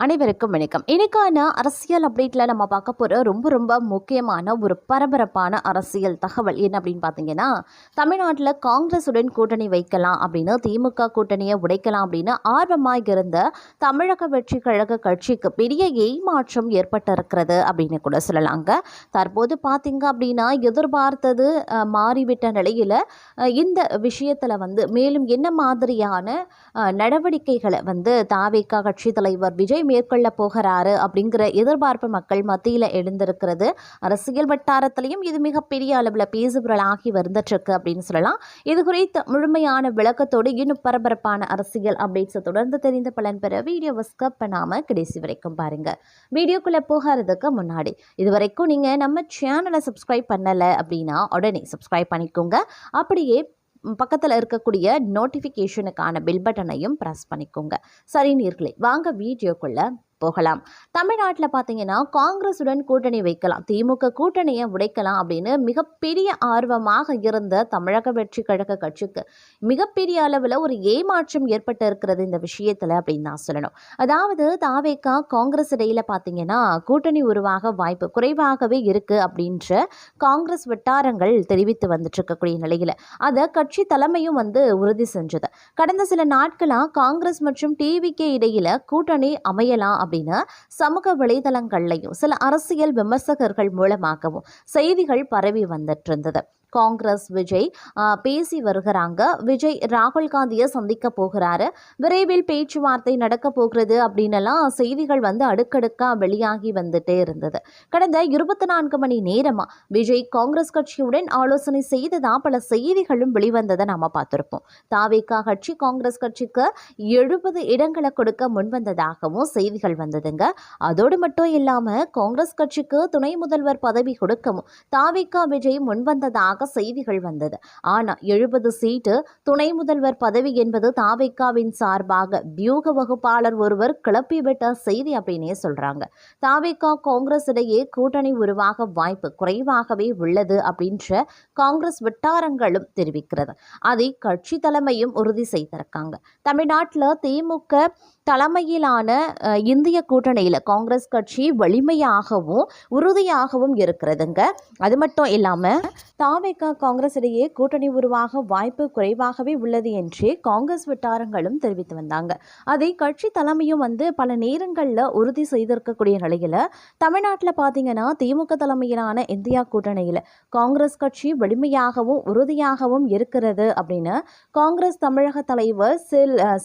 அனைவருக்கும் வணக்கம். இன்னைக்கான அரசியல் அப்டேட்டில் நம்ம பார்க்க போகிற ரொம்ப ரொம்ப முக்கியமான ஒரு பரபரப்பான அரசியல் தகவல் என்ன அப்படின்னு பார்த்தீங்கன்னா, தமிழ்நாட்டில் காங்கிரஸுடன் கூட்டணி வைக்கலாம் அப்படின்னு, திமுக கூட்டணியை உடைக்கலாம் அப்படின்னு ஆர்வமாக இருந்த தமிழக வெற்றி கழக கட்சிக்கு பெரிய ஏமாற்றம் ஏற்பட்டிருக்கிறது அப்படின்னு கூட சொல்லலாங்க. தற்போது பார்த்தீங்க அப்படின்னா எதிர்பார்த்தது மாறிவிட்ட நிலையில் இந்த விஷயத்தில் மேலும் என்ன மாதிரியான நடவடிக்கைகளை தாவேகா கட்சி தலைவர் விஜய் மேற்கொள்ள போகிறாரு அப்படிங்கிற எதிர்பார்ப்பு மக்கள் மத்தியில் எழுந்திருக்கிறது. அரசியல் வட்டாரத்திலையும் இது மிகப்பெரிய அளவில் பேசுபொருளாகி வந்துட்டுருக்கு அப்படின்னு சொல்லலாம். இது குறித்து முழுமையான விளக்கத்தோடு இன்னும் பரபரப்பான அரசியல் அப்டேட்ஸை தொடர்ந்து தெரிந்து பலன் பெற வீடியோவை ஸ்கிப் பண்ணாம கடைசி வரைக்கும் பாருங்க. வீடியோக்குள்ள போகிறதுக்கு முன்னாடி இதுவரைக்கும் நீங்க நம்ம சேனலை சப்ஸ்கிரைப் பண்ணலை அப்படின்னா உடனே சப்ஸ்கிரைப் பண்ணிக்கோங்க. அப்படியே பக்கத்தில் இருக்கக்கூடிய நோட்டிஃபிகேஷனுக்கான பெல் பட்டனையும் ப்ரெஸ் பண்ணிக்கோங்க. சரி நேயர்களே, வாங்க வீடியோக்குள்ள போகலாம். தமிழ்நாட்டில் பார்த்தீங்கன்னா காங்கிரஸுடன் கூட்டணி வைக்கலாம், திமுக கூட்டணியை உடைக்கலாம் அப்படின்னு மிகப்பெரிய ஆர்வமாக இருந்த தமிழக வெற்றி கழக கட்சிக்கு மிகப்பெரிய அளவில் ஒரு ஏமாற்றம் ஏற்பட்டு இருக்கிறது இந்த விஷயத்தில் அப்படின்னு தான் சொல்லணும். அதாவது தாவேகா காங்கிரஸ் இடையில் பார்த்தீங்கன்னா கூட்டணி உருவாக வாய்ப்பு குறைவாகவே இருக்குது அப்படின்ற காங்கிரஸ் வட்டாரங்கள் தெரிவித்து வந்துட்டு இருக்கக்கூடிய நிலையில் அதை கட்சி தலைமையும் உறுதி செஞ்சது. கடந்த சில நாட்களாக காங்கிரஸ் மற்றும் டிவிகே இடையில் கூட்டணி அமையலாம் அப்படின்னு சமூக வலைதளங்கள்லையும் சில அரசியல் விமர்சகர்கள் மூலமாகவும் செய்திகள் பரவி வந்துட்டு இருந்தது. காங்கிரஸ் விஜய் பேசி வருகிறாங்க. விஜய் ராகுல் காந்தியை சந்திக்க போகிறாரு, விரைவில் பேச்சுவார்த்தை நடக்க போகிறது அப்படின்னலாம் செய்திகள் அடுக்கடுக்காக வெளியாகி வந்துட்டே இருந்தது. கடந்த 24 மணி நேரமா விஜய் காங்கிரஸ் கட்சியுடன் ஆலோசனை செய்ததா பல செய்திகளும் வெளிவந்ததை நாம பார்த்திருப்போம். தாவேகா கட்சி காங்கிரஸ் கட்சிக்கு 70 இடங்களை கொடுக்க முன்வந்ததாகவும் செய்திகள் வந்ததுங்க. அதோடு மட்டும் இல்லாம காங்கிரஸ் கட்சிக்கு துணை முதல்வர் பதவி கொடுக்கவும் தாவேகா விஜய் முன்வந்ததாக செய்திகள் வந்தது. ஆனா 70 சீட்டு துணை முதல்வர் பதவி என்பது தாவேகாவின் சார்பாக வியூக வகுப்பாளர் ஒருவர் கிளப்பிவிட்ட செய்தி அப்படின்னே சொல்றாங்க. தாவேகா காங்கிரஸ் இடையே கூட்டணி உருவாக வாய்ப்பு குறைவாகவே உள்ளது அப்படின்ற காங்கிரஸ் வட்டாரங்களும் தெரிவிக்கிறது. அதை கட்சி தலைமையும் உறுதி செய்திருக்காங்க. தமிழ்நாட்டில் திமுக தலைமையிலான இந்திய கூட்டணியில் காங்கிரஸ் கட்சி வலிமையாகவும் உறுதியாகவும் இருக்கிறதுங்க. அது மட்டும் இல்லாமல் தாவேகா காங்கிரஸ் இடையே கூட்டணி உருவாக வாய்ப்பு குறைவாகவே உள்ளது என்று காங்கிரஸ் வட்டாரங்களும் தெரிவித்து வந்தாங்க. அதை கட்சி தலைமையும் பல நேரங்களில் உறுதி செய்திருக்கக்கூடிய நிலையில் தமிழ்நாட்டில் பார்த்தீங்கன்னா திமுக தலைமையிலான இந்தியா கூட்டணியில் காங்கிரஸ் கட்சி வலிமையாகவும் உறுதியாகவும் இருக்கிறது அப்படின்னு காங்கிரஸ் தமிழக தலைவர்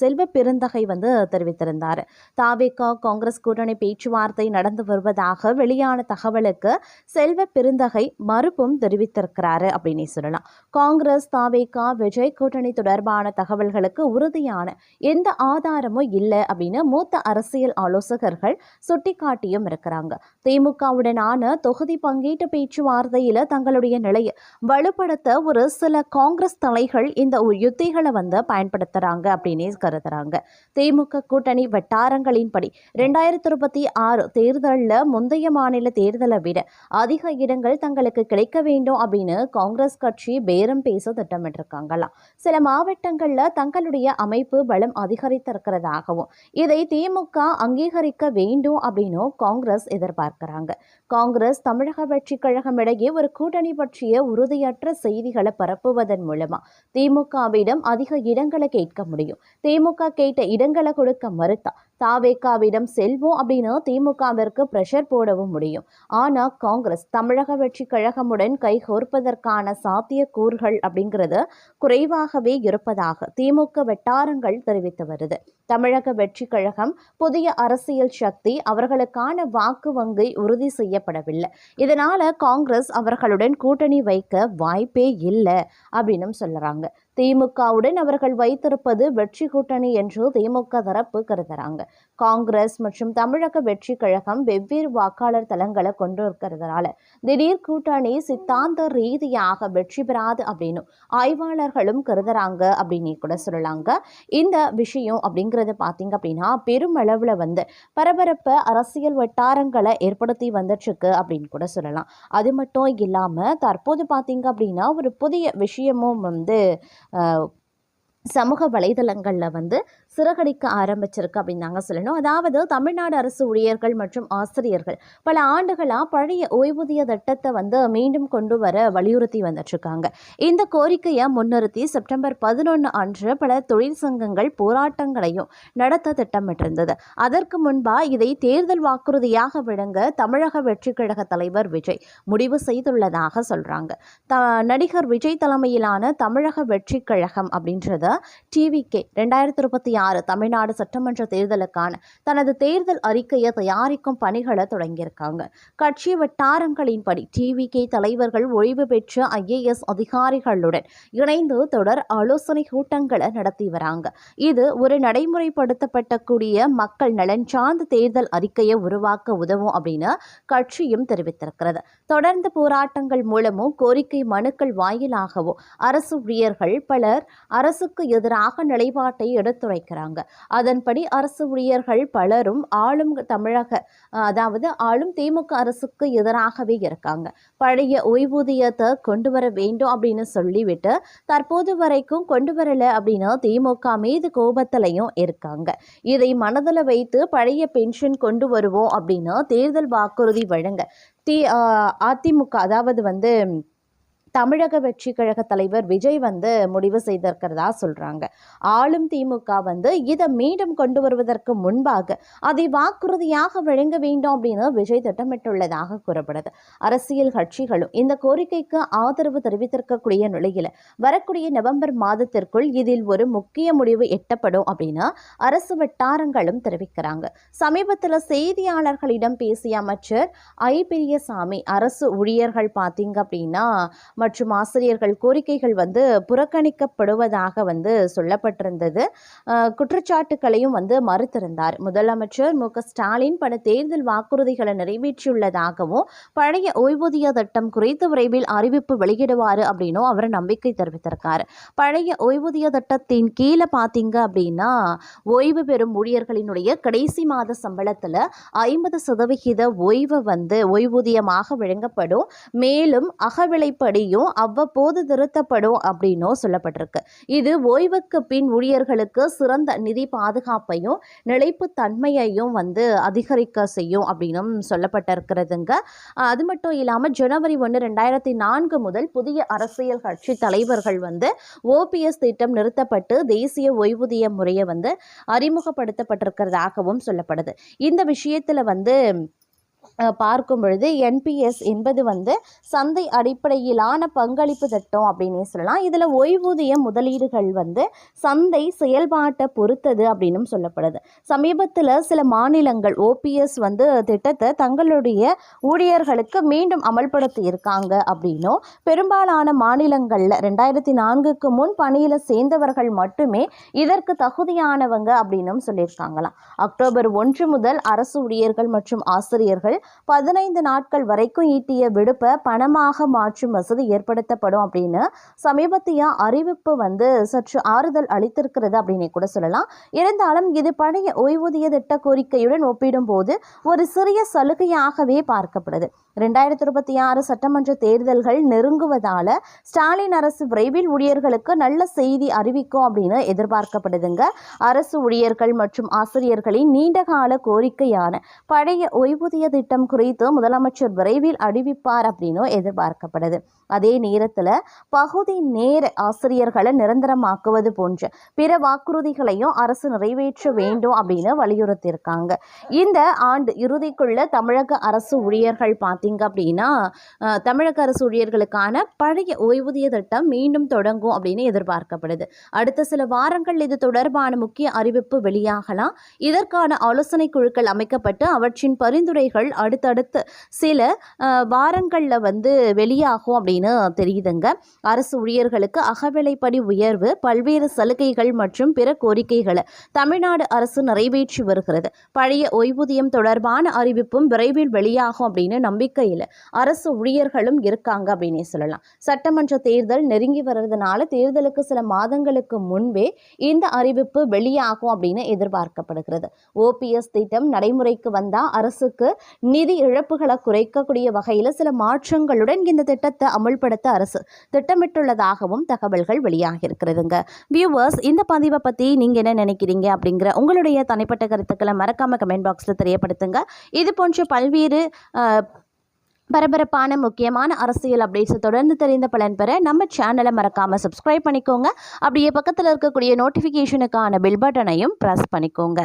செல்வ பெருந்தகை தெரிவித்திருந்தார். தாவேகா காங்கிரஸ் கூட்டணி பேச்சுவார்த்தை நடந்து வருவதாக வெளியான தகவலுக்கு செல்வ பெருந்தகை மறுப்பும் தெரிவித்திருக்கிறாரு அப்படின்னு சொல்லலாம். காங்கிரஸ் தாவேகா விஜய் கூட்டணி தொடர்பான தகவல்களுக்கு உறுதியான எந்த ஆதாரமும் இல்லை அப்படின்னு மூத்த அரசியல் ஆலோசகர்கள் சுட்டிக்காட்டியும் இருக்கிறாங்க. திமுகவுடனான தொகுதி பங்கீட்டு பேச்சுவார்த்தையில தங்களுடைய நிலையை வலுப்படுத்த ஒரு சில காங்கிரஸ் தலைகள் இந்த யுத்திகளை பயன்படுத்துறாங்க அப்படின்னு கருதுறாங்க. திமுக கூட்டணி வட்டாரங்களின்படி 2026 தேர்தலில் முந்தைய மாநில தேர்தலை விட அதிக இடங்கள் தங்களுக்கு கிடைக்க வேண்டும் அப்படின்னு காங்கிரஸ் கட்சி பேரம் பேச திட்டமிட்டிருக்காங்களாம். சில மாவட்டங்களில் தங்களுடைய அமைப்பு பலம் அதிகரித்திருக்கிறதாகவும் இதை திமுக அங்கீகரிக்க வேண்டும் அப்படின்னு காங்கிரஸ் எதிர்பார்க்கிறாங்க. காங்கிரஸ் தமிழக வெற்றி கழகம் இடையே ஒரு கூட்டணி பற்றிய உறுதியற்ற செய்திகளை பரப்புவதன் மூலமா திமுகவிடம் அதிக இடங்களை கேட்க முடியும். திமுக கேட்ட இடங்களை கொடுக்க மறுத்தா தாவேகாவிடம் செல்வோம் அப்படின்னு திமுகவிற்கு பிரஷர் போடவும் முடியும். ஆனா காங்கிரஸ் தமிழக வெற்றி கழகமுடன் கைகோர்ப்பதற்கான சாத்தியக்கூறுகள் அப்படிங்கிறது குறைவாகவே இருப்பதாக திமுக வட்டாரங்கள் தெரிவித்து வருது. தமிழக வெற்றி கழகம் புதிய அரசியல் சக்தி, அவர்களுக்கான வாக்கு வங்கி உறுதி செய்யப்படவில்லை. இதனால காங்கிரஸ் அவர்களுடன் கூட்டணி வைக்க வாய்ப்பே இல்லை அப்படின்னு சொல்றாங்க. திமுகவுடன் அவர்கள் வைத்திருப்பது வெற்றி கூட்டணி என்று திமுக தரப்பு கருதுறாங்க. காங்கிரஸ் மற்றும் தமிழக வெற்றி கழகம் வெவ்வேறு வாக்காளர் தளங்களை கொண்டு இருக்கிறதுனால திடீர் கூட்டணி சித்தாந்த ரீதியாக வெற்றி பெறாது அப்படின்னு ஆய்வாளர்களும் கருதுறாங்க அப்படின்னு கூட சொல்லலாங்க. இந்த விஷயம் அப்படிங்கிறது பார்த்தீங்க அப்படின்னா பெருமளவில் பரபரப்ப அரசியல் வட்டாரங்களை ஏற்படுத்தி வந்துட்டுருக்கு அப்படின்னு கூட சொல்லலாம். அது மட்டும் இல்லாமல் தற்போது பார்த்தீங்க அப்படின்னா ஒரு புதிய விஷயமும் சமூக வலைதளங்களில் சிறகடிக்க ஆரம்பிச்சிருக்கு அப்படின்னு நாங்கள் சொல்லணும். அதாவது தமிழ்நாடு அரசு ஊழியர்கள் மற்றும் ஆசிரியர்கள் பல ஆண்டுகளாக பழைய ஓய்வூதிய திட்டத்தை மீண்டும் கொண்டு வர வலியுறுத்தி வந்துட்டுருக்காங்க. இந்த கோரிக்கையை முன்னிறுத்தி செப்டம்பர் 11 அன்று பல தொழிற்சங்கங்கள் போராட்டங்களையும் நடத்த திட்டமிட்டிருந்தது. அதற்கு முன்பாக இதை தேர்தல் வாக்குறுதியாக விளங்க தமிழக வெற்றி கழக தலைவர் விஜய் முடிவு செய்துள்ளதாக சொல்றாங்க. நடிகர் விஜய் தலைமையிலான தமிழக வெற்றி கழகம் அப்படின்றத டிவிகே 2026 தமிழ்நாடு சட்டமன்ற தேர்தலுக்கான தனது தேர்தல் அறிக்கையை தயாரிக்கும் பணிகளை தொடங்கியிருக்காங்க. கட்சி வட்டாரங்களின்படி டிவிகே தலைவர்கள் ஓய்வு பெற்ற IAS அதிகாரிகளுடன் இணைந்து தொடர் ஆலோசனை கூட்டங்களை நடத்தி வராங்க. இது ஒரு நடைமுறைப்படுத்தப்படக்கூடிய மக்கள் நலன் சார்ந்த தேர்தல் அறிக்கையை உருவாக்க உதவும் அப்படின்னு கட்சியும் தெரிவித்திருக்கிறது. தொடர்ந்து போராட்டங்கள் மூலமும் கோரிக்கை மனுக்கள் வாயிலாகவும் அரசு ஊழியர்கள் பலர் அரசுக்கு எதிராக நிலைப்பாட்டை எடுத்துரைக்கிறாங்க. அதன்படி அரசு ஊழியர்கள் பலரும் ஆளும் திமுக அரசுக்கு எதிராகவே இருக்காங்க. பழைய ஓய்வூதியத்தை கொண்டு வர வேண்டும் அப்படின்னு சொல்லிவிட்டு தற்போது வரைக்கும் கொண்டு வரல அப்படின்னு திமுக மீது கோபத்திலையும் இருக்காங்க. இதை மனதில் வைத்து பழைய பென்ஷன் கொண்டு வருவோம் அப்படின்னு தேர்தல் வாக்குறுதி வழங்க அதிமுக தமிழக வெற்றி கழக தலைவர் விஜய் முடிவு செய்திருக்கிறதா சொல்றாங்க. ஆளும் திமுக இதை மீண்டும் கொண்டு வருவதற்கு முன்பாக அதை வாக்குறுதியாக வழங்க வேண்டும் அப்படின்னு விஜய் திட்டமிட்டுள்ளதாக கூறப்படுது. அரசியல் கட்சிகளும் இந்த கோரிக்கைக்கு ஆதரவு தெரிவித்திருக்கக்கூடிய நிலையில் வரக்கூடிய நவம்பர் மாதத்திற்குள் இதில் ஒரு முக்கிய முடிவு எட்டப்படும் அப்படின்னு அரசு வட்டாரங்களும் தெரிவிக்கிறாங்க. சமீபத்தில் செய்தியாளர்களிடம் பேசிய அமைச்சர் பெரியசாமி அரசு ஊழியர்கள் பார்த்தீங்க அப்படின்னா மற்றும் ஆசிரியர்கள் கோரிக்கைகள் புறக்கணிக்கப்படுவதாக சொல்லப்பட்டிருந்தது. குற்றச்சாட்டுகளையும் மறுத்திருந்தார். முதலமைச்சர் மு.க. ஸ்டாலின் பல தேர்தல் வாக்குறுதிகளை நிறைவேற்றியுள்ளதாகவும் பழைய ஓய்வூதிய திட்டம் குறித்து விரைவில் அறிவிப்பு வெளியிடுவார் அப்படின்னும் அவர் நம்பிக்கை தெரிவித்திருக்காரு. பழைய ஓய்வூதிய திட்டத்தின் கீழே பார்த்தீங்க அப்படின்னா ஓய்வு பெறும் ஊழியர்களினுடைய கடைசி மாத சம்பளத்தில் 50% ஓய்வூதியமாக வழங்கப்படும். மேலும் அகவிலைப்படி அவ்வப்போது திருத்தப்படும் அப்படின்னும் சொல்லப்பட்டிருக்கு. இது ஓய்வுக்கு பின் ஊழியர்களுக்கு சிறந்த நிதி பாதுகாப்பையும் நிலைப்பு தன்மையையும் அதிகரிக்க செய்யும் அப்படின்னு சொல்லப்பட்டிருக்கிறதுங்க. அது மட்டும் இல்லாமல் ஜனவரி 1, 2004 முதல் புதிய அரசியல் கட்சி தலைவர்கள் OPS திட்டம் நிறுத்தப்பட்டு தேசிய ஓய்வூதிய முறையை அறிமுகப்படுத்தப்பட்டிருக்கிறதாகவும் சொல்லப்படுது. இந்த விஷயத்துல பார்க்கும் பொழுது NPS என்பது சந்தை அடிப்படையிலான பங்களிப்பு திட்டம் அப்படின்னு சொல்லலாம். இதில் ஓய்வூதிய முதலீடுகள் சந்தை செயல்பாட்டை பொறுத்தது அப்படின்னு சொல்லப்படுது. சமீபத்தில் சில மாநிலங்கள் OPS திட்டத்தை தங்களுடைய ஊழியர்களுக்கு மீண்டும் அமல்படுத்தி இருக்காங்க அப்படின்னும் பெரும்பாலான மாநிலங்களில் 2004க்கு முன் பணியில் சேர்ந்தவர்கள் மட்டுமே இதற்கு தகுதியானவங்க அப்படின்னும் சொல்லியிருக்காங்களாம். அக்டோபர் 1 முதல் அரசு ஊழியர்கள் மற்றும் ஆசிரியர்கள் 15 நாட்கள் வரைக்கும் ஈட்டிய விடுப்பை பணமாக மாற்றும் வசதி ஏற்படுத்தப்படும் அப்படின்னு சமீபத்திய அறிவிப்பு சற்று ஆறுதல் அளித்திருக்கிறது அப்படின்னு கூட சொல்லலாம். இருந்தாலும் இது பழைய ஓய்வூதிய திட்ட கோரிக்கையுடன் ஒப்பிடும்போது ஒரு சிறிய சலுகையாகவே பார்க்கப்படுது. 2026 சட்டமன்ற தேர்தல்கள் நெருங்குவதால ஸ்டாலின் அரசு விரைவில் ஊழியர்களுக்கு நல்ல செய்தி அறிவிக்கும் அப்படின்னு எதிர்பார்க்கப்படுதுங்க. அரசு ஊழியர்கள் மற்றும் ஆசிரியர்களின் நீண்டகால கோரிக்கையான பழைய ஓய்வூதிய திட்டம் குறித்து முதலமைச்சர் விரைவில் அறிவிப்பார் அப்படின்னு எதிர்பார்க்கப்படுது. அதே நேரத்தில் பகுதி நேர ஆசிரியர்களை நிரந்தரமாக்குவது போன்ற பிற வாக்குறுதிகளையும் அரசு நிறைவேற்ற வேண்டும் அப்படின்னு வலியுறுத்தியிருக்காங்க. இந்த ஆண்டு இறுதிக்குள்ள தமிழக அரசு ஊழியர்கள் பார்த்தீங்க அப்படின்னா தமிழக அரசு ஊழியர்களுக்கான பழைய ஓய்வூதிய திட்டம் மீண்டும் தொடங்கும் அப்படின்னு எதிர்பார்க்கப்படுது. அடுத்த சில வாரங்கள் இது தொடர்பான முக்கிய அறிவிப்பு வெளியாகலாம். இதற்கான ஆலோசனை குழுக்கள் அமைக்கப்பட்டு அவற்றின் பரிந்துரைகள் அடுத்தடுத்து சில வாரங்களில் வெளியாகும் அப்படின்னு தெரியுதுங்க. அரசு ஊழியர்களுக்கு அகவிலைப்படி உயர்வு, பல்வேறு சலுகைகள் மற்றும் பிற கோரிக்கைகளை தமிழ்நாடு அரசு நிறைவேற்றி வருகிறது. பழைய ஓய்வூதியம் தொடர்பான அறிவிப்பும் விரைவில் வெளியாகும் அப்படின்னு நம்பிக்கையில் அரசு ஊழியர்களும் இருக்காங்க அப்படின்னு சொல்லலாம். சட்டமன்ற தேர்தல் நெருங்கி வர்றதுனால தேர்தலுக்கு சில மாதங்களுக்கு முன்பே இந்த அறிவிப்பு வெளியாகும் அப்படின்னு எதிர்பார்க்கப்படுகிறது. OPS திட்டம் நடைமுறைக்கு வந்தால் அரசுக்கு நிதி இழப்புகளை குறைக்கக்கூடிய வகையில் சில மாற்றங்களுடன் இந்த திட்டத்தை அமுல்படுத்த அரசு திட்டமிட்டுள்ளதாகவும் தகவல்கள் வெளியாகி இருக்கிறதுங்க. வியூவர்ஸ், இந்த பதிவை பற்றி நீங்கள் என்ன நினைக்கிறீங்க அப்படிங்கிற உங்களுடைய தனிப்பட்ட கருத்துக்களை மறக்காமல் கமெண்ட் பாக்ஸில் தெரியப்படுத்துங்க. இது போன்ற பல்வேறு பரபரப்பான முக்கியமான அரசியல் அப்டேட்ஸை தொடர்ந்து தெரிந்த பலன் பெற நம்ம சேனலை மறக்காமல் சப்ஸ்கிரைப் பண்ணிக்கோங்க. அப்படியே பக்கத்தில் இருக்கக்கூடிய நோட்டிஃபிகேஷனுக்கான பெல் பட்டனையும் ப்ரெஸ் பண்ணிக்கோங்க.